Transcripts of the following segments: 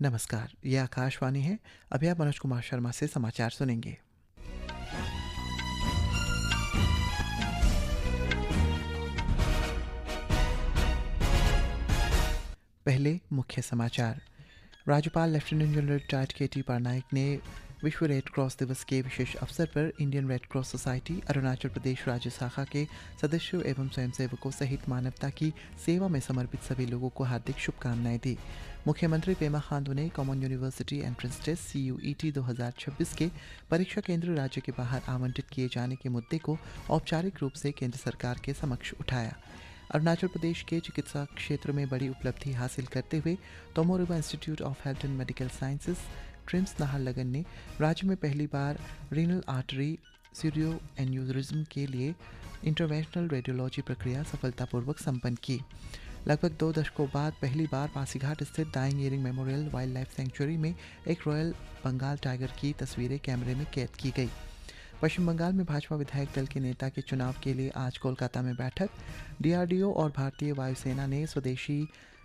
नमस्कार, ये आकाशवाणी है। अभी आप मनोज कुमार शर्मा से समाचार सुनेंगे। पहले मुख्य समाचार। राज्यपाल lieutenant general retired KT. Patnaik ने विश्व रेड क्रॉस दिवस के विशेष अवसर पर Indian red cross society Arunachal Pradesh राज्य शाखा के सदस्यों एवं स्वयंसेवकों सहित मानवता की सेवा में समर्पित सभी लोगों को हार्दिक शुभकामनाएं दी। मुख्यमंत्री पेमा खांडू ने common university entrance test CUET 2026 के परीक्षा केंद्र राज्य के बाहर आवंटित किए जाने के मुद्दे को औपचारिक रूप से केंद्र सरकार के समक्ष उठाया। अरुणाचल प्रदेश के चिकित्सा क्षेत्र में बड़ी उपलब्धि हासिल करते हुए Tomo Riba institute of health and medical sciences TRIMS Naharlagun ने राज्य में पहली बार रीनल आर्टरी सीरियो एन्यूरिज्म के लिए इंटरवेंशनल रेडियोलॉजी प्रक्रिया सफलतापूर्वक संपन्न की। लगभग 2 दशकों बाद पहली बार पासीघाट स्थित Daying Ering memorial wildlife sanctuary में एक रॉयल बंगाल टाइगर की तस्वीरें कैमरे में कैद की गई। पश्चिम बंगाल में भाजपा विधायक दल के नेता के चुनाव के लिए आज कोलकाता में बैठक। DRDO और भारतीय वायुसेना ने स्वदेशी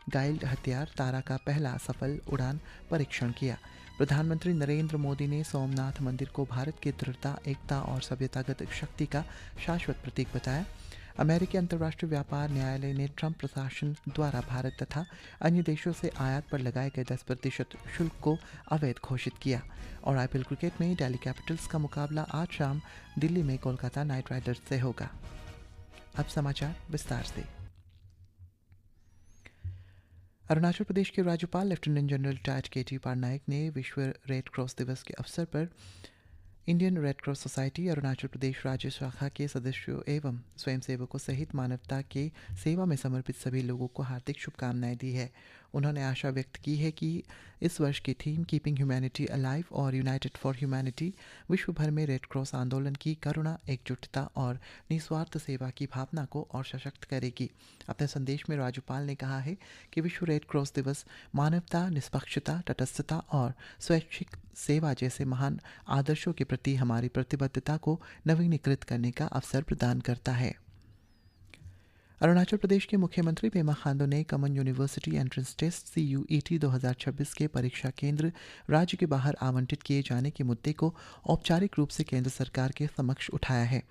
गाइल्ड हथियार तारा का पहला सफल उड़ान परीक्षण किया। प्रधानमंत्री नरेंद्र मोदी ने सोमनाथ मंदिर को भारत की दृढ़ता, एकता और सभ्यतागत शक्ति का शाश्वत प्रतीक बताया। अमेरिकी अंतर्राष्ट्रीय व्यापार न्यायालय ने ट्रंप प्रशासन द्वारा भारत तथा अन्य देशों से आयात पर लगाए गए 10% शुल्क को अवैध घोषित किया। और IPL क्रिकेट में दिल्ली कैपिटल्स का मुकाबला आज शाम दिल्ली में कोलकाता नाइट राइडर्स से होगा। अब समाचार विस्तार से। अरुणाचल प्रदेश के राज्यपाल lieutenant general retired KT. Patnaik ने विश्व रेड क्रॉस दिवस के अवसर पर Indian red cross society Arunachal Pradesh राज्य शाखा के सदस्यों एवं स्वयंसेवकों सहित मानवता के सेवा में समर्पित सभी लोगों को हार्दिक शुभकामनाएं दी है। उन्होंने आशा व्यक्त की है कि इस वर्ष की थीम कीपिंग ह्यूमैनिटी अलाइव और यूनाइटेड फॉर ह्यूमैनिटी विश्व भर में रेड क्रॉस आंदोलन की करुणा, एकजुटता और निस्वार्थ सेवा की भावना को और सशक्त करेगी। अपने संदेश में राज्यपाल ने कहा है कि विश्व रेड क्रॉस दिवस मानवता, निष्पक्षता, तटस्थता और स्वैच्छिक सेवा जैसे महान आदर्शों के प्रति हमारी प्रतिबद्धता को नवीनीकृत करने का अवसर प्रदान करता है। अरुणाचल प्रदेश के मुख्यमंत्री पेमा खांडू ने common university entrance test CUET 2026 के परीक्षा केंद्र राज्य के बाहर आवंटित किए जाने के मुद्दे को औपचारिक रूप से केंद्र सरकार के समक्ष उठाया है।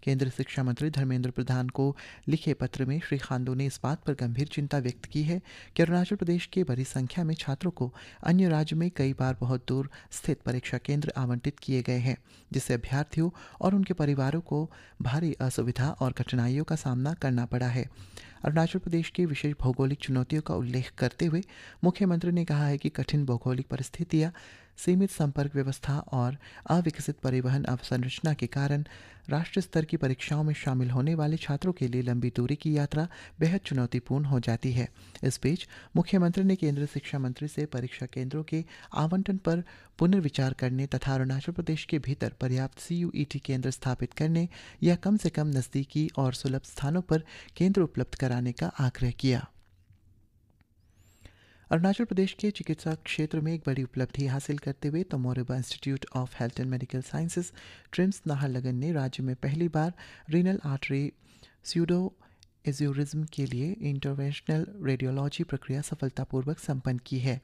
केंद्रीय शिक्षा मंत्री धर्मेंद्र प्रधान को लिखे पत्र में श्री खांडू ने इस बात पर गंभीर चिंता व्यक्त की है कि अरुणाचल प्रदेश के बड़ी संख्या में छात्रों को अन्य राज्य में कई बार बहुत दूर स्थित परीक्षा केंद्र आवंटित किए गए हैं, जिससे अभ्यर्थियों और उनके परिवारों को भारी असुविधा और कठिनाइयों का सामना करना पड़ा है। अरुणाचल प्रदेश की विशेष भौगोलिक चुनौतियों का उल्लेख करते हुए मुख्यमंत्री ने कहा है कि कठिन भौगोलिक परिस्थितियां, सीमित संपर्क व्यवस्था और अविकसित परिवहन अवसंरचना के कारण राष्ट्रीय स्तर की परीक्षाओं में शामिल होने वाले छात्रों के लिए लंबी दूरी की यात्रा बेहद चुनौतीपूर्ण हो जाती है। इस बीच मुख्यमंत्री ने केंद्रीय शिक्षा मंत्री से परीक्षा केंद्रों के आवंटन पर पुनर्विचार करने तथा अरुणाचल प्रदेश के भीतर पर्याप्त CUET केंद्र स्थापित करने या कम से कम नज़दीकी और सुलभ स्थानों पर केंद्र उपलब्ध कराने का आग्रह किया। अरुणाचल प्रदेश के चिकित्सा क्षेत्र में एक बड़ी उपलब्धि हासिल करते हुए Tomo Riba institute of health and medical sciences TRIMS Naharlagun ने राज्य में पहली बार रीनल आर्टरी स्यूडो एन्यूरिज्म के लिए इंटरवेंशनल रेडियोलॉजी प्रक्रिया सफलतापूर्वक संपन्न की है।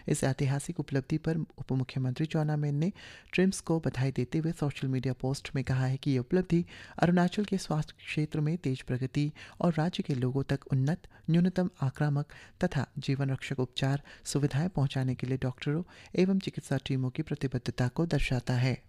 इस ऐतिहासिक उपलब्धि पर उप मुख्यमंत्री चाउना मेन ने ट्रिम्स को बधाई देते हुए सोशल मीडिया पोस्ट में कहा है कि ये उपलब्धि अरुणाचल के स्वास्थ्य क्षेत्र में तेज प्रगति और राज्य के लोगों तक उन्नत, न्यूनतम आक्रामक तथा जीवन रक्षक उपचार सुविधाएं पहुंचाने के लिए डॉक्टरों एवं चिकित्सा टीमों की प्रतिबद्धता को दर्शाता है।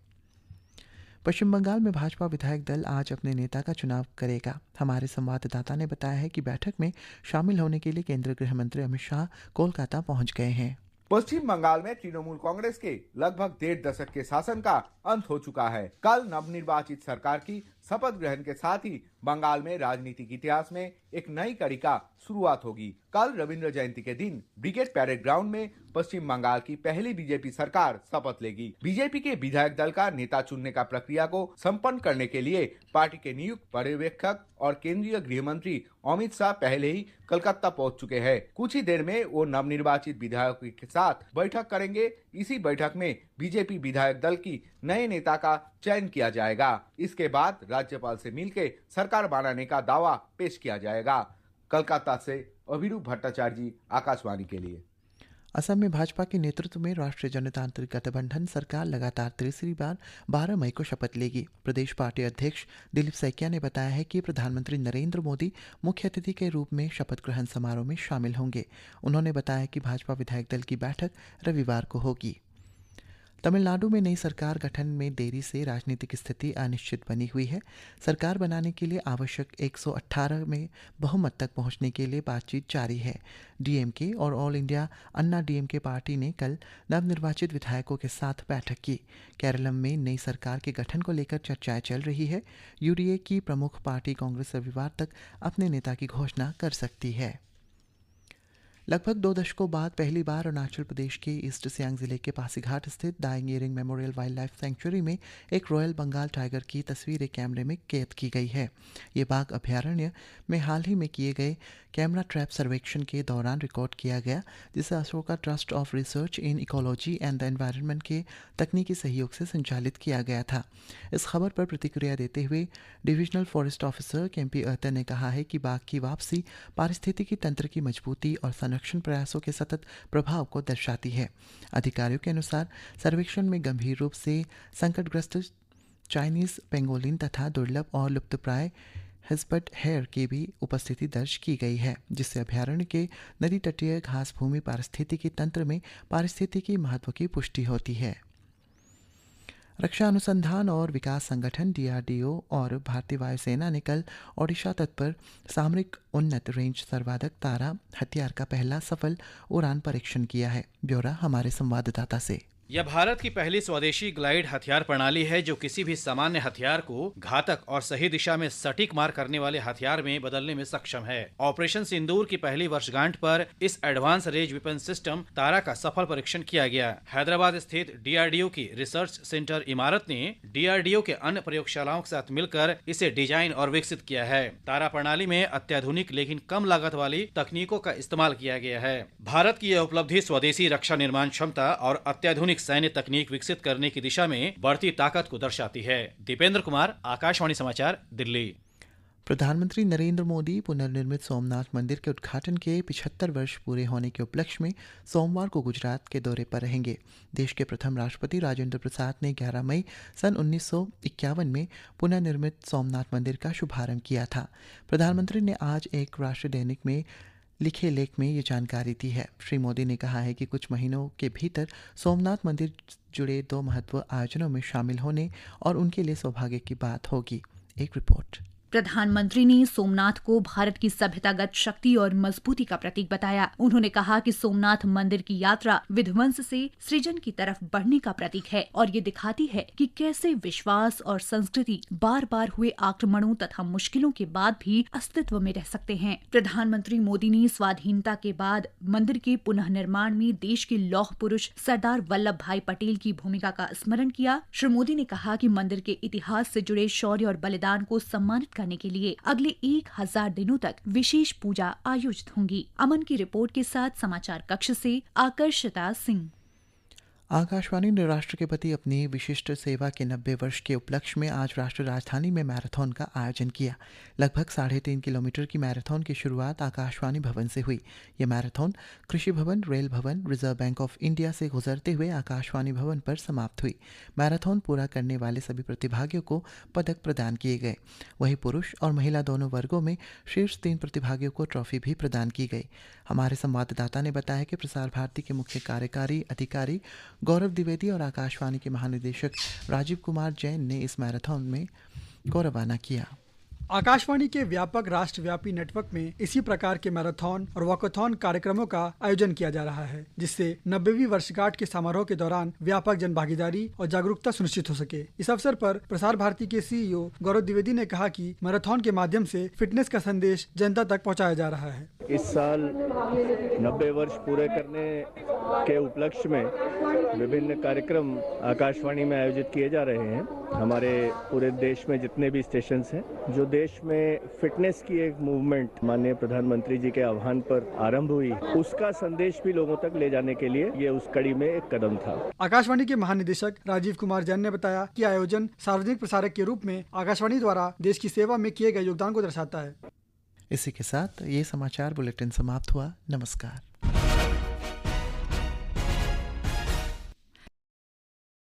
पश्चिम बंगाल में भाजपा विधायक दल आज अपने नेता का चुनाव करेगा। हमारे संवाददाता ने बताया है कि बैठक में शामिल होने के लिए केंद्रीय गृह मंत्री अमित शाह कोलकाता पहुंच गए हैं। पश्चिम बंगाल में तृणमूल कांग्रेस के लगभग 1.5 दशक के शासन का अंत हो चुका है। कल नवनिर्वाचित सरकार की शपथ ग्रहण के साथ ही बंगाल में राजनीतिक इतिहास में एक नई कड़ी का शुरुआत होगी। कल रविंद्र जयंती के दिन ब्रिगेड परेड ग्राउंड में पश्चिम बंगाल की पहली बीजेपी सरकार शपथ लेगी। बीजेपी के विधायक दल का नेता चुनने का प्रक्रिया को संपन्न करने के लिए पार्टी के नियुक्त पर्यवेक्षक और केंद्रीय गृह मंत्री अमित शाह पहले ही कलकत्ता पहुंच चुके हैं। कुछ ही देर में वो नवनिर्वाचित विधायकों के साथ बैठक करेंगे। इसी बैठक में बीजेपी विधायक दल की नए नेता का चयन किया जाएगा। इसके बाद राज्यपाल से मिलकर सरकार बनाने का दावा पेश किया जाएगा। कलकत्ता से अभिरूप भट्टाचार्य जी, आकाशवाणी के लिए। असम में भाजपा के नेतृत्व में राष्ट्रीय जनतांत्रिक गठबंधन सरकार लगातार तीसरी बार 12 मई को शपथ लेगी। प्रदेश पार्टी अध्यक्ष दिलीप सैकिया ने बताया है कि प्रधानमंत्री नरेंद्र मोदी मुख्य अतिथि के रूप में शपथ ग्रहण समारोह में शामिल होंगे। उन्होंने बताया कि भाजपा विधायक दल की बैठक रविवार को होगी। तमिलनाडु में नई सरकार गठन में देरी से राजनीतिक स्थिति अनिश्चित बनी हुई है। सरकार बनाने के लिए आवश्यक 118 में बहुमत तक पहुंचने के लिए बातचीत जारी है। डीएमके और ऑल इंडिया अन्ना डीएमके पार्टी ने कल नवनिर्वाचित विधायकों के साथ बैठक की। केरलम में नई सरकार के गठन को लेकर चर्चाएं चल रही है। यूडीए की प्रमुख पार्टी कांग्रेस रविवार तक अपने नेता की घोषणा कर सकती है। लगभग 2 दशकों बाद पहली बार अरुणाचल प्रदेश के ईस्ट सियांग जिले के पासीघाट स्थित Daying Ering memorial wildlife sanctuary में एक रॉयल बंगाल टाइगर की तस्वीर एक कैमरे में कैद की गई है। ये बाघ अभयारण्य में हाल ही में किए गए कैमरा ट्रैप सर्वेक्षण के दौरान रिकॉर्ड किया गया, जिसे Ashoka trust of research in ecology and the environment के तकनीकी सहयोग से संचालित किया गया था। इस खबर पर प्रतिक्रिया देते हुए डिविजनल फॉरेस्ट ऑफिसर केम्पी अहतर ने कहा है कि बाघ की वापसी पारिस्थितिकी तंत्र की मजबूती और संरक्षण प्रयासों के सतत प्रभाव को दर्शाती है। अधिकारियों के अनुसार सर्वेक्षण में गंभीर रूप से संकटग्रस्त चाइनीज पेंगोलिन तथा दुर्लभ और लुप्तप्राय हिस्बट हेयर की भी उपस्थिति दर्ज की गई है, जिससे अभयारण्य के नदी तटीय घास भूमि पारिस्थितिकी तंत्र में पारिस्थितिकी महत्व की पुष्टि होती है। रक्षा अनुसंधान और विकास संगठन डीआरडीओ और भारतीय वायुसेना ने कल ओडिशा तट पर सामरिक उन्नत रेंज सर्वाधिक तारा हथियार का पहला सफल उड़ान परीक्षण किया है। ब्यौरा हमारे संवाददाता से। यह भारत की पहली स्वदेशी ग्लाइड हथियार प्रणाली है जो किसी भी सामान्य हथियार को घातक और सही दिशा में सटीक मार करने वाले हथियार में बदलने में सक्षम है। ऑपरेशन सिंदूर की पहली वर्षगांठ पर इस एडवांस रेंज वेपन सिस्टम तारा का सफल परीक्षण किया गया। हैदराबाद स्थित डीआरडीओ की रिसर्च सेंटर इमारत ने डीआरडीओ के अन्य प्रयोगशालाओं के साथ मिलकर इसे डिजाइन और विकसित किया है। तारा प्रणाली में अत्याधुनिक लेकिन कम लागत वाली तकनीकों का इस्तेमाल किया गया है। भारत की यह उपलब्धि स्वदेशी रक्षा निर्माण क्षमता और अत्याधुनिक सैन्य तकनीक विकसित करने की दिशा में बढ़ती ताकत को दर्शाती है। दीपेंद्र कुमार, आकाशवाणी समाचार, दिल्ली। प्रधानमंत्री नरेंद्र मोदी पुनर्निर्मित सोमनाथ मंदिर के उद्घाटन के 75 वर्ष पूरे होने के उपलक्ष्य में सोमवार को गुजरात के दौरे पर रहेंगे। देश के प्रथम राष्ट्रपति राजेंद्र प्रसाद ने 11 मई सन 1951 में पुनर्निर्मित सोमनाथ मंदिर का शुभारंभ किया था। प्रधानमंत्री ने आज एक राष्ट्रीय दैनिक में लिखे लेख में ये जानकारी दी है। श्री मोदी ने कहा है कि कुछ महीनों के भीतर सोमनाथ मंदिर जुड़े 2 महत्वपूर्ण आयोजनों में शामिल होने और उनके लिए सौभाग्य की बात होगी। एक रिपोर्ट। प्रधानमंत्री ने सोमनाथ को भारत की सभ्यतागत शक्ति और मजबूती का प्रतीक बताया। उन्होंने कहा कि सोमनाथ मंदिर की यात्रा विध्वंस से सृजन की तरफ बढ़ने का प्रतीक है और ये दिखाती है कि कैसे विश्वास और संस्कृति बार बार हुए आक्रमणों तथा मुश्किलों के बाद भी अस्तित्व में रह सकते हैं। प्रधानमंत्री मोदी ने स्वाधीनता के बाद मंदिर के पुनः निर्माण में देश के लौह पुरुष सरदार वल्लभ भाई पटेल की भूमिका का स्मरण किया। श्री मोदी ने कहा कि मंदिर के इतिहास से जुड़े शौर्य और बलिदान को सम्मानित करने के लिए अगले 1000 दिनों तक विशेष पूजा आयोजित होंगी। अमन की रिपोर्ट के साथ समाचार कक्ष से आकर्षिता सिंह। आकाशवाणी ने राष्ट्र के प्रति अपनी विशिष्ट सेवा के 90 वर्ष के उपलक्ष्य में आज राष्ट्रीय राजधानी में मैराथन का आयोजन किया। लगभग 3.5 किलोमीटर की मैराथन की शुरुआत आकाशवाणी भवन से हुई। ये मैराथन कृषि भवन, रेल भवन, रिजर्व बैंक ऑफ इंडिया से गुजरते हुए आकाशवाणी भवन पर समाप्त हुई। मैराथन पूरा करने वाले सभी प्रतिभागियों को पदक प्रदान किए गए। वहीं पुरुष और महिला दोनों वर्गों में शीर्ष 3 प्रतिभागियों को ट्रॉफी भी प्रदान की गई। हमारे संवाददाता ने बताया कि प्रसार भारती के मुख्य कार्यकारी अधिकारी गौरव द्विवेदी और आकाशवाणी के महानिदेशक राजीव कुमार जैन ने इस मैराथन में गौरवाना किया। आकाशवाणी के व्यापक राष्ट्रव्यापी नेटवर्क में इसी प्रकार के मैराथन और वॉकाथॉन कार्यक्रमों का आयोजन किया जा रहा है, जिससे 90वीं वर्षगांठ के समारोह के दौरान व्यापक जनभागीदारी और जागरूकता सुनिश्चित हो सके। इस अवसर पर प्रसार भारती के सीईओ गौरव द्विवेदी ने कहा कि मैराथन के माध्यम से फिटनेस का संदेश जनता तक पहुँचाया जा रहा है। इस साल 90 वर्ष पूरे करने के उपलक्ष्य में विभिन्न कार्यक्रम आकाशवाणी में आयोजित किए जा रहे हैं। हमारे पूरे देश में जितने भी स्टेशन हैं, जो देश में फिटनेस की एक मूवमेंट माननीय प्रधानमंत्री जी के आह्वान पर आरंभ हुई, उसका संदेश भी लोगों तक ले जाने के लिए ये उस कड़ी में एक कदम था। आकाशवाणी के महानिदेशक राजीव कुमार जैन ने बताया कि आयोजन सार्वजनिक प्रसारक के रूप में आकाशवाणी द्वारा देश की सेवा में किए गए योगदान को दर्शाता है। इसी के साथ ये समाचार बुलेटिन समाप्त हुआ। नमस्कार।